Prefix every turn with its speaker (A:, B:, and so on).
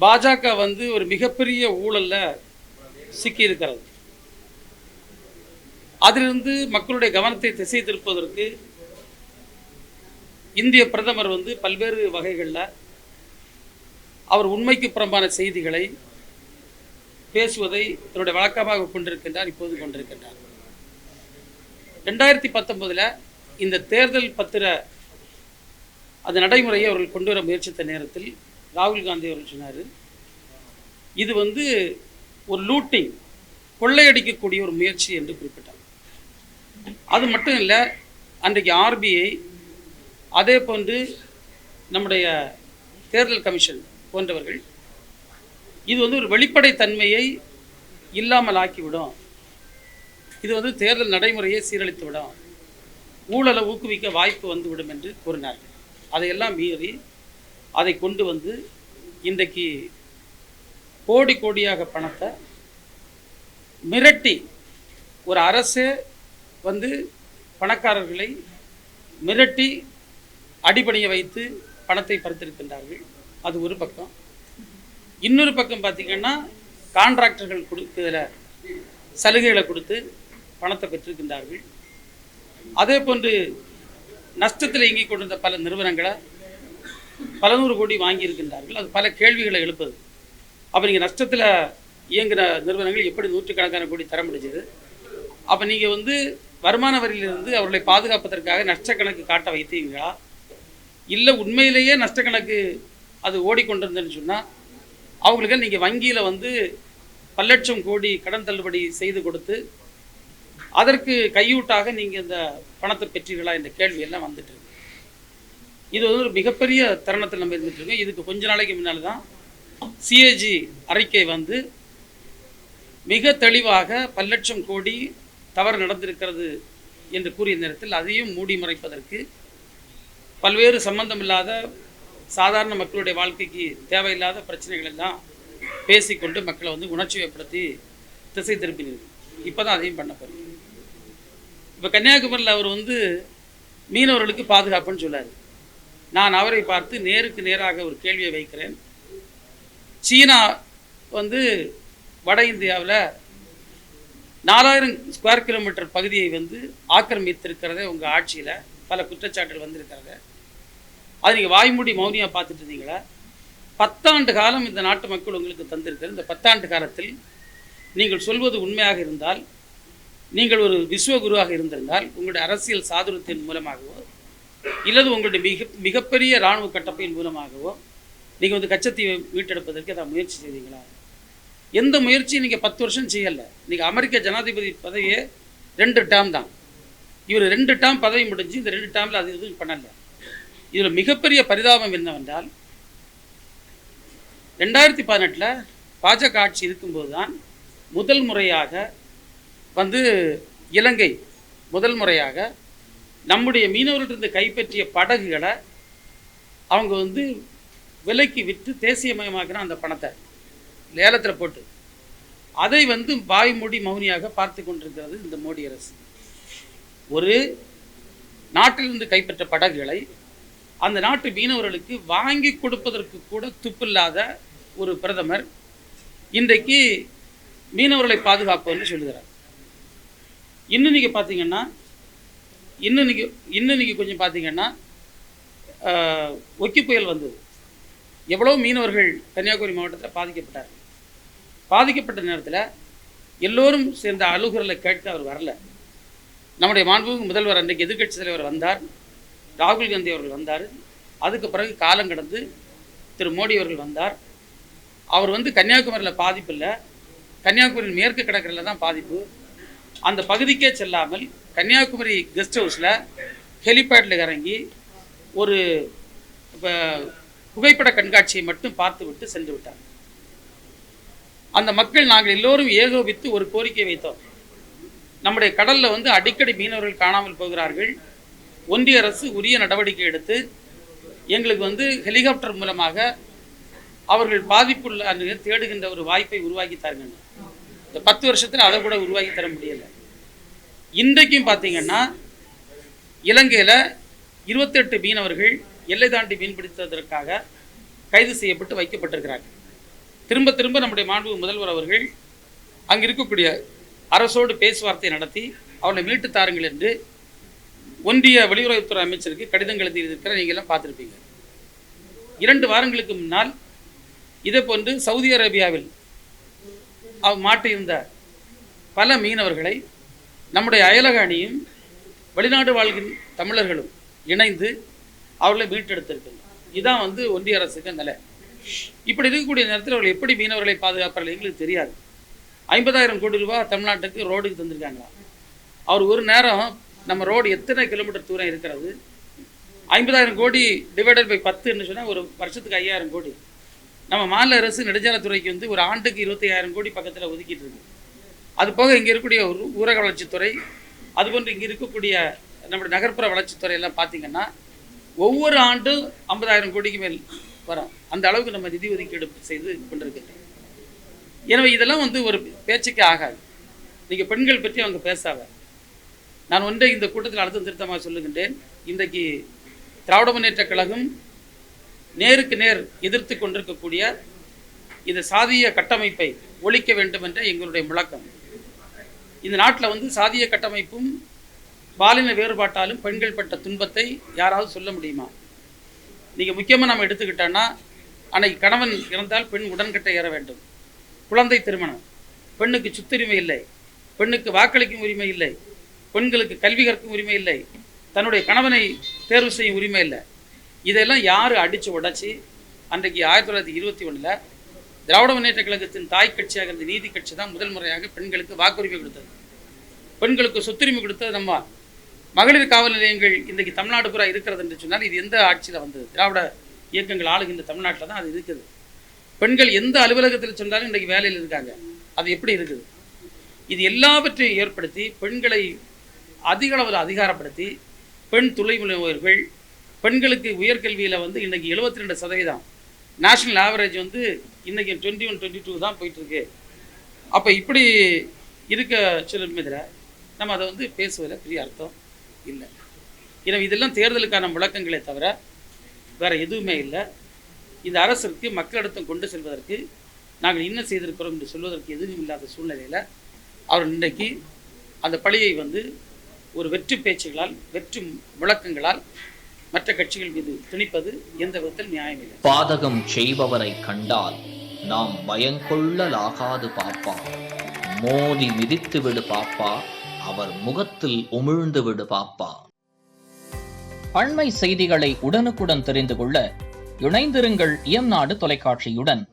A: பாஜக வந்து ஒரு மிகப்பெரிய ஊழல்ல சிக்கி இருக்கிறது. அதிலிருந்து மக்களுடைய கவனத்தை திசை திருப்பதற்கு இந்திய பிரதமர் வந்து பல்வேறு வகைகளில் அவர் உண்மைக்கு புறம்பான செய்திகளை பேசுவதை தன்னுடைய வழக்கமாக கொண்டிருக்கின்றார், இப்போது கொண்டிருக்கின்றார். 2019 இந்த தேர்தல் பத்திர அந்த நடைமுறையை அவர்கள் கொண்டு வர முயற்சித்த நேரத்தில் ராகுல் காந்தி அவர்கள் சொன்னார், இது வந்து ஒரு லூட்டிங், கொள்ளையடிக்கக்கூடிய ஒரு முயற்சி என்று குறிப்பிட்டார். அது மட்டும் இல்லை, அன்றைக்கு ஆர்பிஐ, அதே போன்று நம்முடைய தேர்தல் கமிஷன் போன்றவர்கள் இது வந்து ஒரு வெளிப்படைத்தன்மையை இல்லாமல் ஆக்கிவிடும், இது வந்து தேர்தல் நடைமுறையை சீரழித்து விடும், ஊழலை ஊக்குவிக்க வாய்ப்பு வந்துவிடும் என்று கூறினார்கள். அதையெல்லாம் மீறி அதை கொண்டு வந்து இன்றைக்கு கோடி கோடியாக பணத்தை மிரட்டி ஒரு அரசே வந்து பணக்காரர்களை மிரட்டி அடிபணிய வைத்து பணத்தை பறித்திருக்கின்றார்கள். அது ஒரு பக்கம். இன்னொரு பக்கம் பார்த்திங்கன்னா கான்ட்ராக்டர்கள் கொடுக்கிற சலுகைகளை கொடுத்து பணத்தை பெற்றிருக்கின்றார்கள். அதே போன்று நஷ்டத்தில் இயங்கிக் கொண்டிருந்த பல நிறுவனங்களை பல நூறு கோடி வாங்கியிருக்கின்றார்கள். அது பல கேள்விகளை எழுப்புது. அப்போ நீங்கள் நஷ்டத்தில் இயங்குகிற நிறுவனங்கள் எப்படி நூற்றுக்கணக்கான கோடி தர முடிஞ்சது? அப்போ நீங்கள் வந்து வருமான வரியிலிருந்து அவர்களை பாதுகாப்பதற்காக நஷ்டக்கணக்கு காட்ட வைத்தீங்களா, இல்லை உண்மையிலேயே நஷ்டக்கணக்கு அது ஓடிக்கொண்டிருந்ததுன்னு சொன்னால் அவங்களுக்கு நீங்கள் வங்கியில் வந்து பல லட்சம் கோடி கடன் தள்ளுபடி செய்து கொடுத்து அதற்கு கையூட்டாக நீங்கள் இந்த பணத்தை பெற்றீர்களா என்ற கேள்வியெல்லாம் வந்துட்டு இருக்கு. இது வந்து ஒரு மிகப்பெரிய தருணத்தில் நம்ம இருந்துட்டு இருக்கோம். இதுக்கு கொஞ்ச நாளைக்கு முன்னால் தான் சிஏஜி அறிக்கை வந்து மிக தெளிவாக பல லட்சம் கோடி தவறு நடந்திருக்கிறது என்று கூறிய நேரத்தில் அதையும் மூடி மறைப்பதற்கு பல்வேறு சம்பந்தமில்லாத சாதாரண மக்களுடைய வாழ்க்கைக்கு தேவையில்லாத பிரச்சனைகள் எல்லாம் பேசிக்கொண்டு மக்களை வந்து உணர்ச்சி வயப்படுத்தி திசை திருப்பினீர்கள். இப்போ தான் அதையும் பண்ண போகிறீங்க. இப்போ கன்னியாகுமரியில் அவர் வந்து மீனவர்களுக்கு பாதுகாப்புன்னு சொல்லார். நான் அவரை பார்த்து நேருக்கு நேராக ஒரு கேள்வியை வைக்கிறேன். சீனா வந்து வட இந்தியாவில் 4000 ஸ்கொயர் கிலோமீட்டர் பகுதியை வந்து ஆக்கிரமித்திருக்கிறத உங்கள் ஆட்சியில் பல குற்றச்சாட்டுகள் வந்திருக்கிறத அது நீங்கள் வாய்மூடி மௌனியாக பார்த்துட்டு இருந்தீங்களா? 10 ஆண்டு காலம் இந்த நாட்டு மக்கள் உங்களுக்கு தந்திருக்கிற இந்த 10 ஆண்டு காலத்தில் நீங்கள் சொல்வது உண்மையாக இருந்தால், நீங்கள் ஒரு விஸ்வகுருவாக இருந்திருந்தால், உங்களுடைய அரசியல் சாதுரியத்தின் மூலமாகவோ இல்லது உங்களுடைய மிகப்பெரிய இராணுவ கட்டமைப்பின் மூலமாகவோ நீங்கள் வந்து கச்சத்தீவை மீட்டெடுப்பதற்கு ஏதாவது முயற்சி செய்தீங்களா? எந்த முயற்சியும் நீங்கள் 10 வருஷம் செய்யலை. நீங்கள் அமெரிக்க ஜனாதிபதி பதவியே 2 டேர்ம் தான். இவர் 2 டேர்ம் பதவி முடிஞ்சு இந்த 2 டேர்மில் அது எதுவும் பண்ணலை. இதில் மிகப்பெரிய பரிதாபம் என்னவென்றால் 2018 பாஜக ஆட்சி இருக்கும்போது தான் முதல் முறையாக வந்து இலங்கை முதல் முறையாக நம்முடைய மீனவர்களிருந்து கைப்பற்றிய படகுகளை அவங்க வந்து விலைக்கு விற்று தேசியமயமாக்கின அந்த பணத்தை லேலத்தில் போட்டு அதை வந்து வாய்மூடி மௌனியாக பார்த்து கொண்டிருக்கிறது இந்த மோடி அரசு. ஒரு நாட்டிலிருந்து கைப்பற்ற படகுகளை அந்த நாட்டு மீனவர்களுக்கு வாங்கி கொடுப்பதற்கு கூட துப்பில்லாத ஒரு பிரதமர் இன்றைக்கு மீனவர்களை பாதுகாப்புன்னு சொல்லுகிறார். இன்னும் நீங்கள் பார்த்தீங்கன்னா இன்னும் நீங்கள் கொஞ்சம் பார்த்தீங்கன்னா ஒக்கி புயல் வந்தது. எவ்வளோ மீனவர்கள் கன்னியாகுமரி மாவட்டத்தில் பாதிக்கப்பட்ட நேரத்தில் எல்லோரும் சேர்ந்த அலுவலர்களை கேட்க அவர் வரல. நம்முடைய மாண்புமிகு முதல்வர் அன்றைக்கு எதிர்க்கட்சி தலைவர் வந்தார், ராகுல் காந்தி அவர்கள் வந்தார். அதுக்கு பிறகு காலம் கடந்து திரு மோடி அவர்கள் வந்தார். அவர் வந்து கன்னியாகுமரியில் பாதிப்பு இல்லை, கன்னியாகுமரியின் மேற்கு கடற்கரையில் தான் பாதிப்பு. அந்த பகுதிக்கே செல்லாமல் கன்னியாகுமரி கெஸ்ட் ஹவுஸில் ஹெலிபேடில் இறங்கி ஒரு புகைப்பட கண்காட்சியை மட்டும் பார்த்து விட்டு சென்று விட்டார். அந்த மக்கள் நாங்கள் எல்லோரும் ஏகோபித்து ஒரு கோரிக்கை வைத்தோம். நம்முடைய கடலில் வந்து அடிக்கடி மீனவர்கள் காணாமல் போகிறார்கள், ஒன்றிய அரசு உரிய நடவடிக்கை எடுத்து எங்களுக்கு வந்து ஹெலிகாப்டர் மூலமாக அவர்கள் பாதிப்புள்ள தேடுகின்ற ஒரு வாய்ப்பை உருவாக்கி தருங்க. இந்த 10 வருஷத்தில் அதை கூட உருவாக்கி தர முடியலை. இன்றைக்கும் பார்த்தீங்கன்னா இலங்கையில் 28 மீனவர்கள் எல்லை தாண்டி மீன்பிடித்ததற்காக கைது செய்யப்பட்டு வைக்கப்பட்டிருக்கிறார்கள். திரும்ப திரும்ப நம்முடைய மாண்பு முதல்வர் அவர்கள் அங்கே இருக்கக்கூடிய அரசோடு பேச்சுவார்த்தை நடத்தி அவர்களை மீட்டு தாருங்கள் என்று ஒன்றிய வெளியுறவுத்துறை அமைச்சருக்கு கடிதங்கள் எழுதியிருக்கிற நீங்கள் எல்லாம் பார்த்துருப்பீங்க. 2 வாரங்களுக்கு முன்னால் இதே போன்று சவுதி அரேபியாவில் மாட்டியிருந்த பல மீனவர்களை நம்முடைய அயலக அணியும் வெளிநாடு வாழ்கின்ற தமிழர்களும் இணைந்து அவர்களை மீட்டெடுத்திருக்கிறார். இதுதான் ஒன்றிய அரசுக்கு நிலை. இப்படி இருக்கக்கூடிய நேரத்தில் அவர்கள் எப்படி மீனவர்களை பாதுகாப்பார்கள் எங்களுக்கு தெரியாது. 50,000 கோடி ரூபாய் தமிழ்நாட்டுக்கு ரோடுக்கு தந்திருக்காங்களா? அவர் ஒரு நேரம் நம்ம ரோடு எத்தனை கிலோமீட்டர் தூரம் இருக்கிறது, 50,000 கோடி டிவைடட் பை 10ன்னு சொன்னால் ஒரு வருஷத்துக்கு 5,000 கோடி. நம்ம மாநில அரசு நெடுஞ்சாலைத்துறைக்கு ஒரு ஆண்டுக்கு 25,000 கோடி பக்கத்தில் ஒதுக்கிட்டு இருக்கு. அது போக இங்கே இருக்கக்கூடிய ஊரக வளர்ச்சித்துறை, அதுபோன்று இங்கே இருக்கக்கூடிய நம்முடைய நகர்ப்புற வளர்ச்சித்துறை எல்லாம் பார்த்திங்கன்னா ஒவ்வொரு ஆண்டும் 50,000 கோடிக்கு மேல் வரும். அந்த அளவுக்கு நம்ம நிதி ஒதுக்கீடு செய்து கொண்டிருக்கிறோம். எனவே இதெல்லாம் ஒரு பேச்சுக்கு ஆகாது. நீங்கள் பெண்கள் பற்றி அவங்க பேசாத. நான் ஒன்றை இந்த கூட்டத்தில் அழுத்தம் திருத்தமாக சொல்லுகின்றேன். இன்றைக்கு திராவிட முன்னேற்ற கழகம் நேருக்கு நேர் எதிர்த்து கொண்டிருக்கக்கூடிய இந்த சாதிய கட்டமைப்பை ஒழிக்க வேண்டும் என்ற எங்களுடைய முழக்கம். இந்த நாட்டில் சாதிய கட்டமைப்பும் பாலின வேறுபாட்டாலும் பெண்கள் பட்ட துன்பத்தை யாராவது சொல்ல முடியுமா? நீங்கள் முக்கியமாக நம்ம எடுத்துக்கிட்டோன்னா, அன்னைக்கு கணவன் இறந்தால் பெண் உடன்கட்டை ஏற வேண்டும். குழந்தை திருமணம், பெண்ணுக்கு சொத்துரிமை இல்லை, பெண்ணுக்கு வாக்களிக்கும் உரிமை இல்லை, பெண்களுக்கு கல்வி கற்கும் உரிமை இல்லை, தன்னுடைய கணவனை தேர்வு செய்யும் உரிமை இல்லை. இதெல்லாம் யார் அடித்து உடைச்சி அன்றைக்கு 1921 திராவிட முன்னேற்ற கழகத்தின் தாய் கட்சியாக இருந்த நீதி கட்சி தான் முதல் முறையாக பெண்களுக்கு வாக்குரிமை கொடுத்தது, பெண்களுக்கு சொத்துரிமை கொடுத்தது. நம்ம மகளிர் காவல் நிலையங்கள் இன்றைக்கு தமிழ்நாடு பூரா இருக்கிறது என்று சொன்னால் இது எந்த ஆட்சியில் வந்தது? திராவிட இயக்கங்கள் ஆளுகின்ற தமிழ்நாட்டில் தான் அது இருக்குது. பெண்கள் எந்த அலுவலகத்தில் சொன்னாலும் இன்றைக்கு வேலையில் இருக்காங்க. அது எப்படி இருக்குது? இது எல்லாவற்றையும் ஏற்படுத்தி பெண்களை அதிக அளவில் அதிகாரப்படுத்தி பெண் தொழில் முனைவோர்கள், பெண்களுக்கு உயர்கல்வியில் இன்றைக்கி 72%, நேஷ்னல் ஆவரேஜ் இன்றைக்கி 21-22 தான் போயிட்டுருக்கு. அப்போ இப்படி இருக்க சொல்லும் இதில் நம்ம அதை பேசுவதில் பெரிய அர்த்தம் இல்லை. எனவே இதெல்லாம் தேர்தலுக்கான முழக்கங்களே தவிர வேறு எதுவுமே இல்லை. இந்த அரசிற்கு மக்களிடத்தம் கொண்டு செல்வதற்கு நாங்கள் என்ன செய்திருக்கிறோம் என்று சொல்வதற்கு எதுவும் இல்லாத சூழ்நிலையில் அவர் இன்றைக்கு அந்த பழியை ஒரு வெற்றி பேச்சுகளால், வெற்றி முழக்கங்களால் மற்ற கட்சிகள் மீது திணிப்பது எந்த விதத்தில் நியாயமில்லை.
B: பாதகம் செய்பவரை கண்டால் நாம் பயங்கொள்ளலாகாது பாப்பா, மோதி மிதித்து விடு பாப்பா, அவர் முகத்தில் உமிழ்ந்து விடு பாப்பா. அண்மை செய்திகளை உடனுக்குடன் தெரிந்து கொள்ள இணைந்திருங்கள் இயம்நாடு தொலைக்காட்சியுடன்.